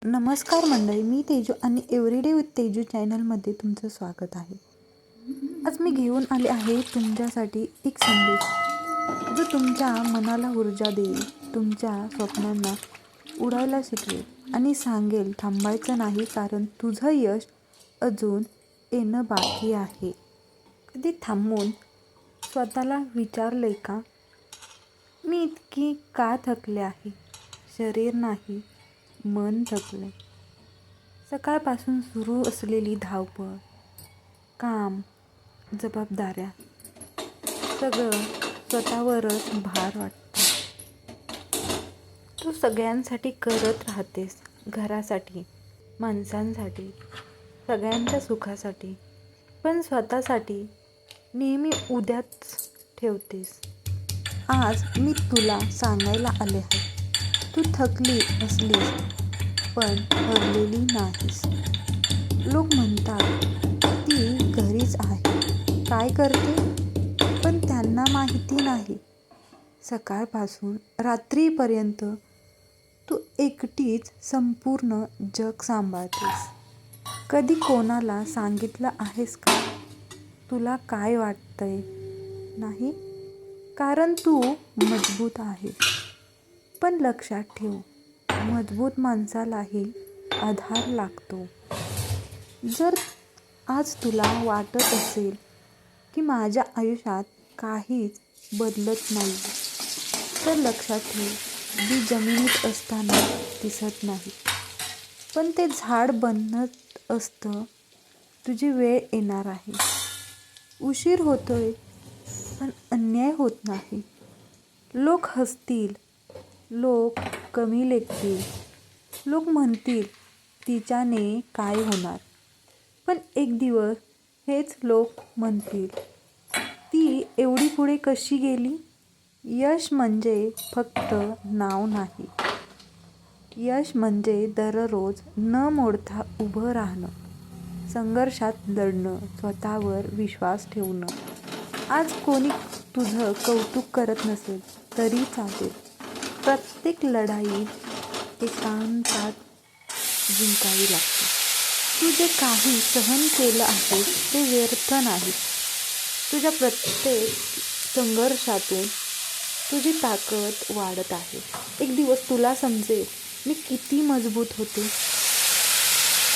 नमस्कार मंडळी, मी तेजू आणि एव्हरीडे विथ तेजू चॅनलमध्ये तुमचं स्वागत आहे. आज मी घेऊन आले आहे तुमच्यासाठी एक संदेश जो तुमच्या मनाला ऊर्जा देईल, तुमच्या स्वप्नांना उडायला शिकवेल आणि सांगेल थांबायचं नाही, कारण तुझं यश अजून येणं बाकी आहे. कधी थांबून स्वतःला विचारलंय का, मी इतकी का थकले आहे? शरीर नाही, मन थकले. सकाळपासून सुरू असलेली धावपळ, काम, जबाबदाऱ्या, सगळं स्वतःवरच भार वाटतं. तू सगळ्यांसाठी करत राहतेस, घरासाठी, माणसांसाठी, सगळ्यांच्या सुखासाठी, पण स्वतःसाठी नेहमी उद्याच ठेवतेस. आज मी तुला सांगायला आले आहे, तू थकली असलीस पण हरलेली नाहीस. लोक म्हणतात ती घरीच आहे, काय करते, पण त्यांना माहिती नाही सकाळपासून रात्रीपर्यंत तू एकटीच संपूर्ण जग सांभाळतेस. कधी कोणाला सांगितलं आहेस का तुला काय वाटतंय? नाही, कारण तू मजबूत आहेस. पण लक्षात ठेव, मजबूत माणसालाही आधार लागतो. जर आज तुला वाटत असेल की माझ्या आयुष्यात काहीच बदलत नाही, तर लक्षात ठेव, बी जमिनीत असताना दिसत नाही, पण ते झाड बनत असतं. तुझी वेळ येणार आहे. उशीर होतोय पण अन्याय होत नाही. लोक हसतील, लोक कमी लेखतील, लोक म्हणतील तिच्याने काय होणार, पण एक दिवस हेच लोक म्हणतील ती एवढी पुढे कशी गेली. यश म्हणजे फक्त नाव नाही, यश म्हणजे दररोज न मोडता उभं राहणं, संघर्षात लढणं, स्वतःवर विश्वास ठेवणं. आज कोणी तुझं कौतुक करत नसेल तरी चालेल. प्रत्येक लढाई एकांतात जिंकावी लागते. तू जे काही सहन केलं आहे ते व्यर्थ नाही. तुझ्या प्रत्येक संघर्षातून तुझी ताकद वाढत आहे. एक दिवस तुला समजेल मी किती मजबूत होते.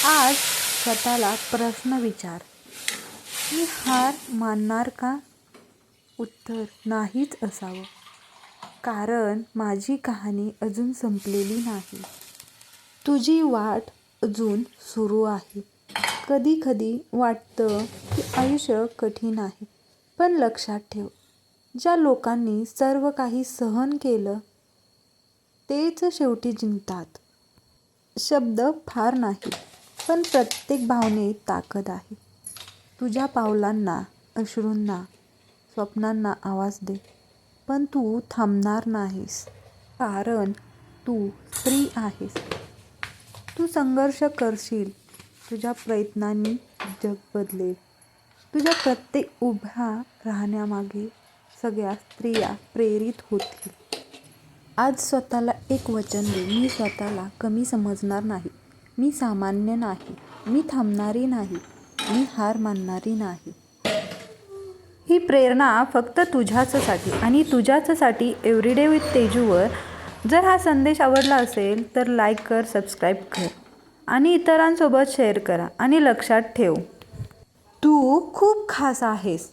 आज स्वतःला प्रश्न विचार, मी हार मानणार का? उत्तर नाहीच असावं, कारण माझी कहाणी अजून संपलेली नाही. तुझी वाट अजून सुरू आहे. कधी कधी वाटतं की आयुष्य कठीण आहे, पण लक्षात ठेव, ज्या लोकांनी सर्व काही सहन केलं तेच शेवटी जिंकतात. शब्द फार नाही, पण प्रत्येक भावनेत ताकद आहे. तुझ्या पावलांना, अश्रूंना, स्वप्नांना आवाज दे, पण तू थांबणार नाहीस, कारण तू स्त्री आहेस. तू संघर्ष करशील, तुझ्या प्रयत्नांनी जग बदलेल. तुझ्या प्रत्येक उभ्या राहण्यामागे सगळ्या स्त्रिया प्रेरित होतील. आज स्वतःला एक वचन दे, मी स्वतःला कमी समजणार नाही, मी सामान्य नाही, मी थांबणारी नाही, मी हार मानणारी नाही. ही प्रेरणा फक्त तुझ्याचसाठी आणि तुझ्याचसाठी एव्हरीडे विथ तेजूवर. जर हा संदेश आवडला असेल तर लाईक कर, सबस्क्राईब कर आणि इतरांसोबत शेअर करा. आणि लक्षात ठेव, तू खूप खास आहेस.